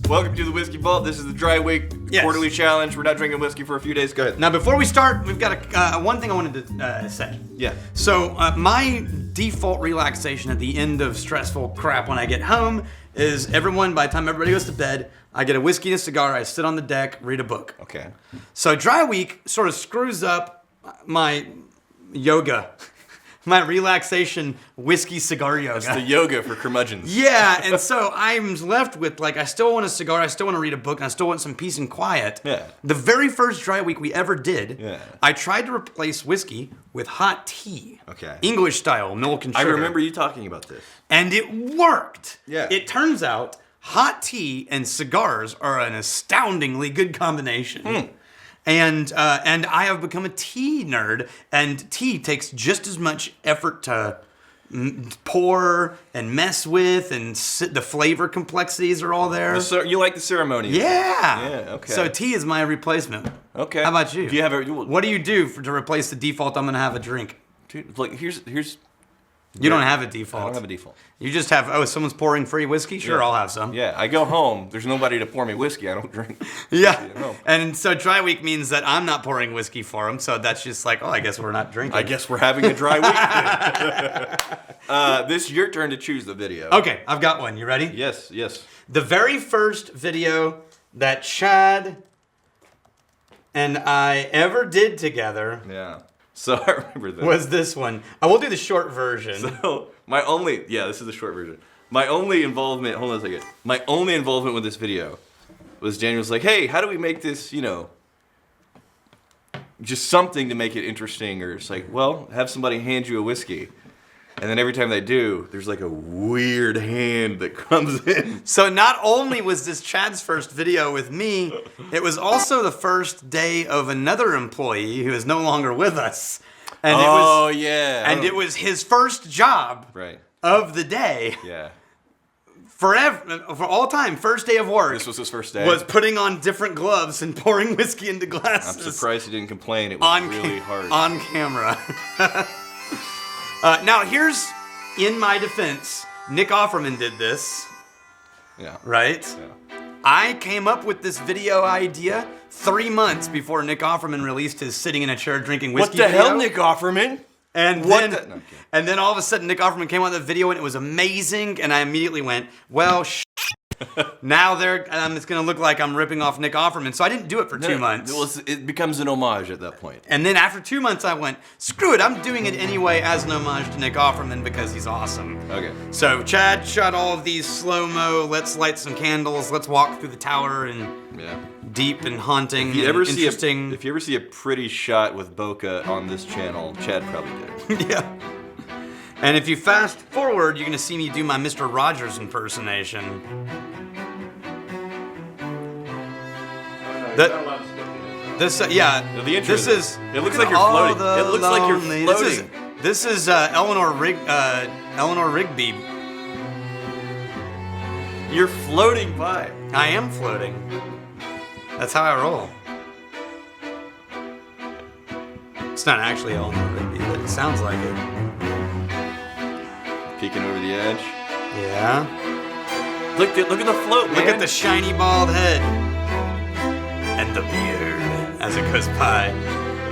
Welcome to the Whiskey Vault. This is the Dry Week quarterly challenge. We're not drinking whiskey for a few days. Go ahead. Now, before we start, we've got one thing I wanted to say. Yeah. So, my default relaxation at the end of stressful crap when I get home is by the time everybody goes to bed, I get a whiskey and a cigar, I sit on the deck, read a book. Okay. So, Dry Week sort of screws up my yoga. My relaxation whiskey cigar yoga. It's the yoga for curmudgeons. Yeah, and so I'm left with, I still want a cigar, I still want to read a book, and I still want some peace and quiet. Yeah. The very first Dry Week we ever did, Yeah. I tried to replace whiskey with hot tea. Okay. English style, milk and I sugar. remember you talking about this. And it worked. Yeah. It turns out hot tea and cigars are an astoundingly good combination. And I have become a tea nerd, and tea takes just as much effort to pour and mess with, and the flavor complexities are all there. You like the ceremony? Yeah. Yeah, okay. So tea is my replacement. Okay. How about you? Do you have What do you do to replace the default? I'm gonna have a drink. Dude, here's. You don't have a default. I don't have a default. You just have, someone's pouring free whiskey? Sure, Yeah. I'll have some. Yeah, I go home. There's nobody to pour me whiskey. I don't drink. Yeah. At home. And so Dry Week means that I'm not pouring whiskey for him, so that's just I guess we're not drinking. I guess we're having a dry week. This is your turn to choose the video. Okay, I've got one. You ready? Yes. The very first video that Chad and I ever did together Yeah. So I remember this. was this one. I will do the short version. So this is the short version. My only involvement with this video was Daniel's like, hey, how do we make this, just something to make it interesting, or it's like, well, have somebody hand you a whiskey. And then every time they do, there's a weird hand that comes in. So not only was this Chad's first video with me, it was also the first day of another employee who is no longer with us. And it was his first job Right. of the day. Yeah. Forever, for all time, first day of work. This was his first day. Was putting on different gloves and pouring whiskey into glasses. I'm surprised he didn't complain. It was really hard. On camera. Now, here's, in my defense, Nick Offerman did this, Yeah. right? Yeah. I came up with this video idea 3 months before Nick Offerman released his sitting in a chair drinking whiskey What the video. hell, Nick Offerman? And What then, the- no, and then all of a sudden, Nick Offerman came on the video and it was amazing. And I immediately went, well, now it's going to look like I'm ripping off Nick Offerman. So I didn't do it for 2 months. Well, it becomes an homage at that point. And then after 2 months, I went, screw it. I'm doing it anyway as an homage to Nick Offerman because he's awesome. Okay. So Chad shot all of these slow-mo, let's light some candles, let's walk through the tower, and Yeah. deep and haunting If you and ever interesting. see a pretty shot with bokeh on this channel, Chad probably did. Yeah. And if you fast forward, you're gonna see me do my Mr. Rogers impersonation. The intro. This is. It looks like you're floating. It looks like you're lonely- floating. This is Eleanor Rigby. You're floating by. I am floating. That's how I roll. It's not actually Eleanor Rigby, but it sounds like it. Peeking over the edge. Yeah. Look at the float, man. Look at the shiny bald head. And the beard as it goes by.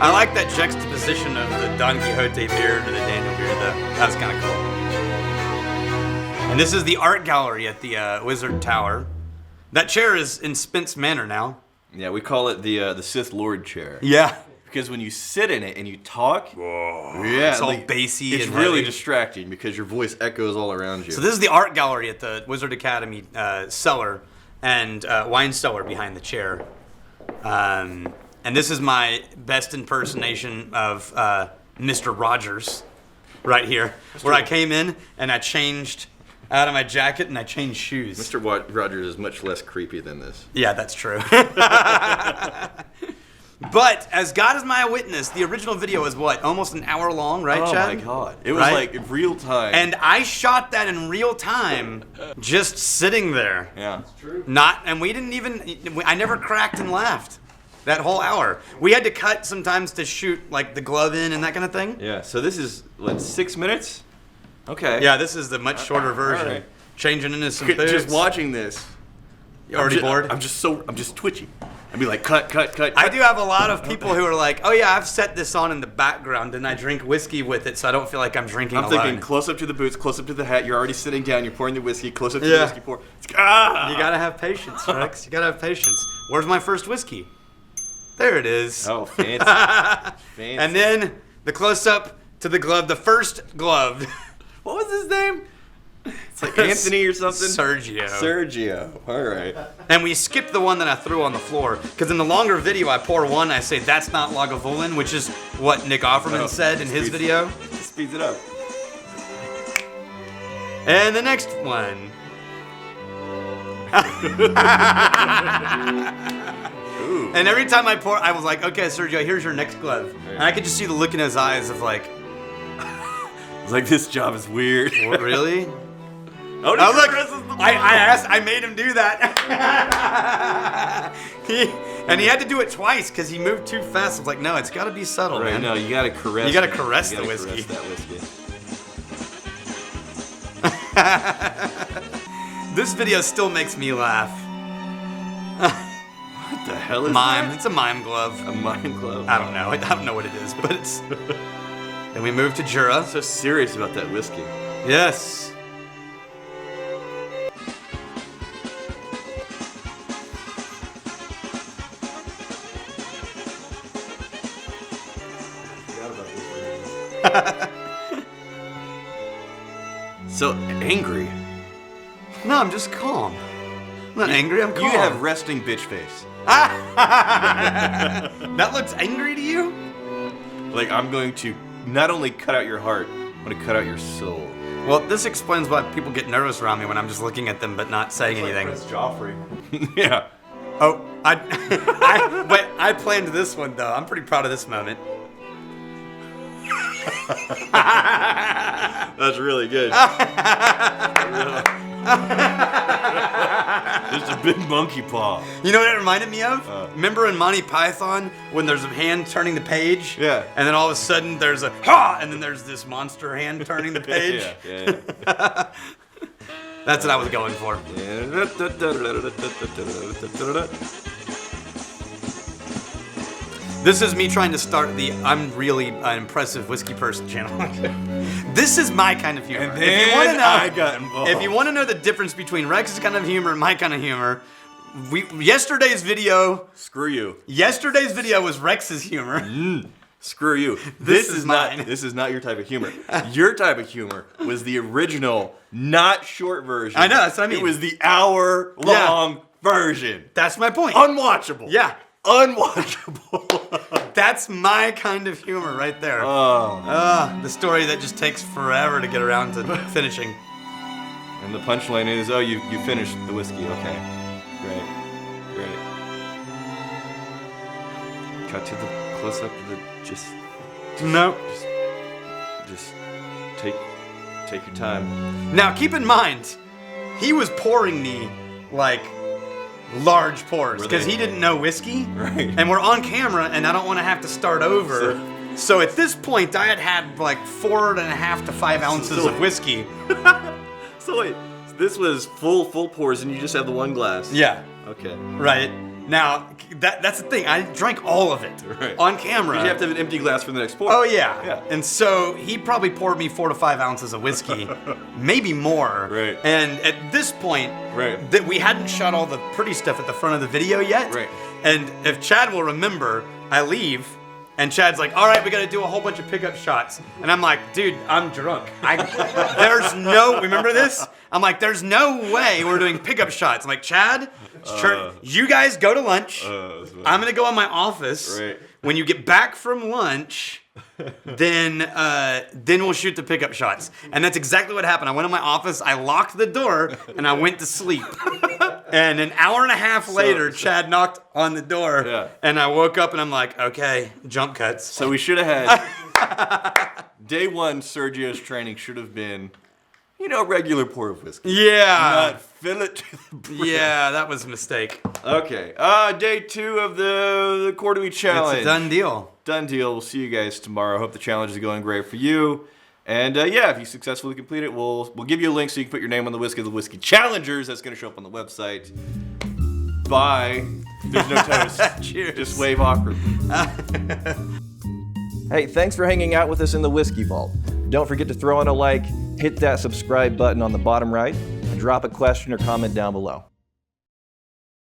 I like that juxtaposition of the Don Quixote beard to the Daniel beard, though. That was kind of cool. And this is the art gallery at the Wizard Tower. That chair is in Spence Manor now. Yeah, we call it the Sith Lord chair. Yeah. Because when you sit in it and you talk, It's all bassy it's and really heavy. distracting because your voice echoes all around you. So this is the art gallery at the Wizard Academy cellar and wine cellar behind the chair. And this is my best impersonation of Mr. Rogers right here, where I came in and I changed out of my jacket and I changed shoes. Mr. Rogers is much less creepy than this. Yeah, that's true. But as God is my witness, the original video was what, almost an hour long, right, Chad? Oh my God. It was Right? like in real time. And I shot that in real time, just sitting there. yeah. And we didn't even, I never cracked and laughed that whole hour. We had to cut sometimes to shoot like the glove in and that kind of thing. Yeah. So this is, what, 6 minutes? Okay. Yeah, this is the much shorter version. right. Changing into some boots. Just watching this. You already bored? I'm just twitchy. I'd be like, cut. I do have a lot of people who are like, oh yeah, I've set this on in the background and I drink whiskey with it so I don't feel like I'm drinking I'm alone. thinking close up to the boots, close up to the hat. You're already sitting down. You're pouring the whiskey. Close up to Yeah. the whiskey pour. Ah! You gotta have patience, Rex. You gotta have patience. Where's my first whiskey? There it is. Oh, fancy. Fancy. And then the close up to the glove, the first glove. What was his name? It's like Anthony or something. Sergio. Sergio. All right. And we skipped the one that I threw on the floor because in the longer video I pour one, I say that's not Lagavulin, which is what Nick Offerman Oh, said in his video. Speeds it up. And the next one. Ooh. And every time I pour, I was like, okay, Sergio, here's your next glove. And I could just see the look in his eyes of like, It's like, this job is weird. what, really? Oh, Oh, look, I made him do that. And he had to do it twice because he moved too fast. I was like, no, it's got to be subtle, Right, man. no, you gotta caress. You gotta it. caress You the gotta whiskey. Caress that whiskey. This video still makes me laugh. What the hell is Mime. that? It's a mime glove. A mime glove. I don't know. I don't know what it is, but it's. Then we move to Jura. I'm so serious about that whiskey. Yes. So angry. No, I'm just calm. I'm not angry. I'm calm. You have resting bitch face. That looks angry to you? Like, I'm going to not only cut out your heart, I'm gonna cut out your soul. Well, this explains why people get nervous around me when I'm just looking at them but not saying anything. Joffrey. Yeah. Oh, but I planned this one though. I'm pretty proud of this moment. That's really good. Just a big monkey paw. You know what it reminded me of? Remember in Monty Python when there's a hand turning the page? Yeah. And then all of a sudden there's a ha, and then there's this monster hand turning the page. Yeah. That's what I was going for. This is me trying to start the I'm really an impressive whiskey person channel. This is my kind of humor. And then I got involved. If you want to know the difference between Rex's kind of humor and my kind of humor, yesterday's video was Rex's humor. Screw you. This is mine. This is not your type of humor. Your type of humor was the original, not short version. I know, that's what I mean. It was the hour-long version. That's my point. Unwatchable. Yeah. Unwatchable. That's my kind of humor right there. The story that just takes forever to get around to finishing. And the punchline is, oh, you finished the whiskey. Okay. Great. Cut to the close-up of the No. Just take your time. Now keep in mind, he was pouring me like large pours Were because they? he didn't know whiskey. Right. And we're on camera and I don't want to have to start over. So at this point I had like 4.5 to 5 ounces So- of whiskey. So wait, this was full pours, and you just have the one glass. Yeah. Okay. Right. Now that's the thing. I drank all of it Right. on camera. You have to have an empty glass for the next pour. Oh yeah. Yeah. And so he probably poured me 4 to 5 ounces of whiskey, maybe more. Right. And at this point, Right. that we hadn't shot all the pretty stuff at the front of the video yet. Right. And if Chad will remember, I leave. And Chad's like, all right, we got to do a whole bunch of pickup shots. And I'm like, dude, I'm drunk. Remember this? I'm like, there's no way we're doing pickup shots. I'm like, Chad, you guys go to lunch. I'm going to go in my office. Right. When you get back from lunch, then we'll shoot the pickup shots. And that's exactly what happened. I went in my office, I locked the door, and I went to sleep. And an hour and a half later, Chad knocked on the door, Yeah. and I woke up and I'm like, okay, jump cuts. So we should have had day one. Sergio's training should have been, regular pour of whiskey. Yeah. Not fill it to the brim. Yeah, that was a mistake. Okay. Day 2 of the quarterly challenge. It's a done deal. Done deal. We'll see you guys tomorrow. Hope the challenge is going great for you. And if you successfully complete it, we'll give you a link so you can put your name on the Whiskey of the Whiskey Challengers. That's going to show up on the website. Bye. There's no toast. Cheers. Just wave awkwardly. Hey, thanks for hanging out with us in the Whiskey Vault. Don't forget to throw in a like, hit that subscribe button on the bottom right, and drop a question or comment down below.